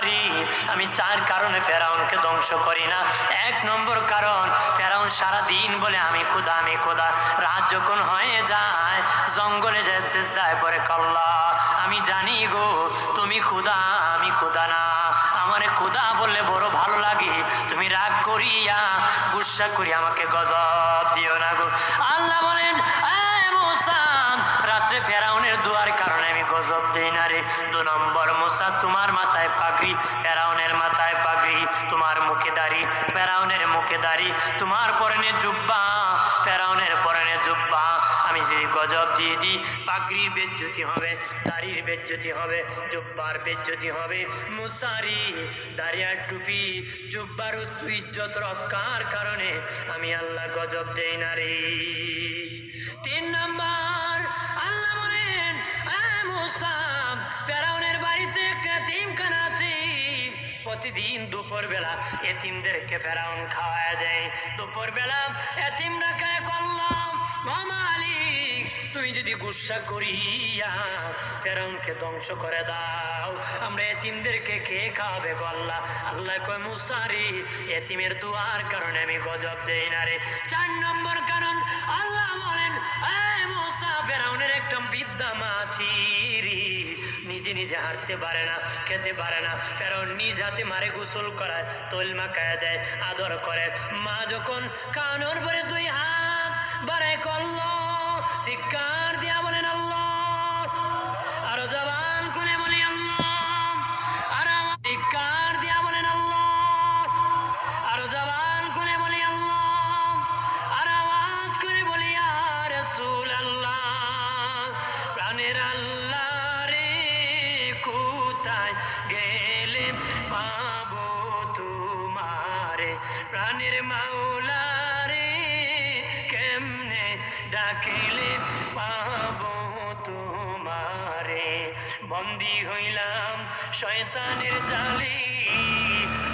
মুসারি আমি 4 কারণে ফেরাউনকে ধ্বংস করি না। 1 নম্বর কারণ, ফেরাউন সারা দিন বলে আমি খোদা আমি খোদা, রাত যখন হয়ে যায় জঙ্গলে যায় সিজদায় পড়ে, আল্লাহ আমি জানি গো তুমি খোদা আমি খোদা না, আমারে খোদা বললে বড় ভালো লাগে, তুমি রাগ করিয়া গুসা করি আমাকে গজব দিও না গো। আল্লাহ বলেন মুসা রাত্রে ফেরাউনের দুয়ার কারণে আমি গজব দেই না রে। 2 নম্বর মুসা তোমার মাথায় পাগড়ি, ফেরাউনের মাথায় পাগড়ি, তোমার মুখে দাড়ি, ফেরাউনের মুখে দাড়ি, তোমার পরনে জুব্বা, ফেরাউনের পরনে জুব্বা, আমি যদি গজব দিয়ে দিই পাগড়ির বেজ্জতি হবে, দাড়ির বেজ্জতি হবে, জুব্বার বেজ্জতি হবে। মুসারি দাড়ি আর টুপি জুব্বার ইজ্জত রক্ষার কারণে আমি আল্লাহ গজব দেই না রে। 3 নম্বর আল্লাহ বলেন মুসা ফেরাউনের বাড়িতে একটা এতিমখানা আছে, প্রতিদিন দুপুর বেলা এতিমদেরকে ফেরাউন খাওয়ায় দেয়। দুপুর বেলা এতিমরা খায়, করলাম মালিক তুমি যদি গুসা করিয়া ফেরাউনকে ধ্বংস করে দাও আমরা এতিমদেরকে কে খাওয়াবে গো আল্লাহ? আল্লাহ কয় মুসারি এতিমের দুয়ার কারণে আমি গজব দেই না রে। 4 নম্বর কারণ আল্লাহ বলেন মুসা ফেরাউনের একটা বৃদ্ধা মা ছিরি, নিজে নিজে হাঁটতে পারে না, খেতে পারে না, ফেরাউন নিজ হাতে মারে গোসল করায়, তৈল মাখায় দেয়, আদর করে। মা যখন কানোর পরে 2 হাত বাড়ায় করল, চিৎকার দিয়া বলেন আল্লাহ, আরো জবান করে বলি আল্লাহ, আর চিৎকার দিয়া বলেন আল্লাহ, আরো জবান করে বলি আল্লাহ, আর আওয়াজ করে বলি ইয়া রাসূলুল্লাহ, প্রাণের আল্লাহ রে কোথায় গেলে পাবো তোমারে, প্রাণের মাওলা রে কেমনে ডাকিলে পাবো তোমারে। বন্দী হইলাম শয়তানের জালে,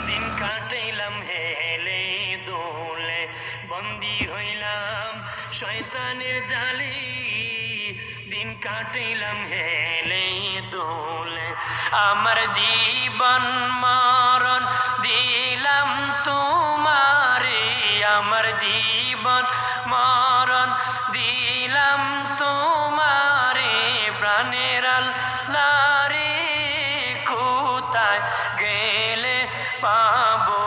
দিন কাটাইলাম হেলে দোলে, বন্দী হইলাম শয়তানের জালে, দিন কাটাইলাম হেলে দোলে, আমার জীবন মরণ দিলাম তোমারে, আমার জীবন মরণ দিলাম তোমারে, প্রাণের আল্লাহ রে কোথায় গেলে পাবো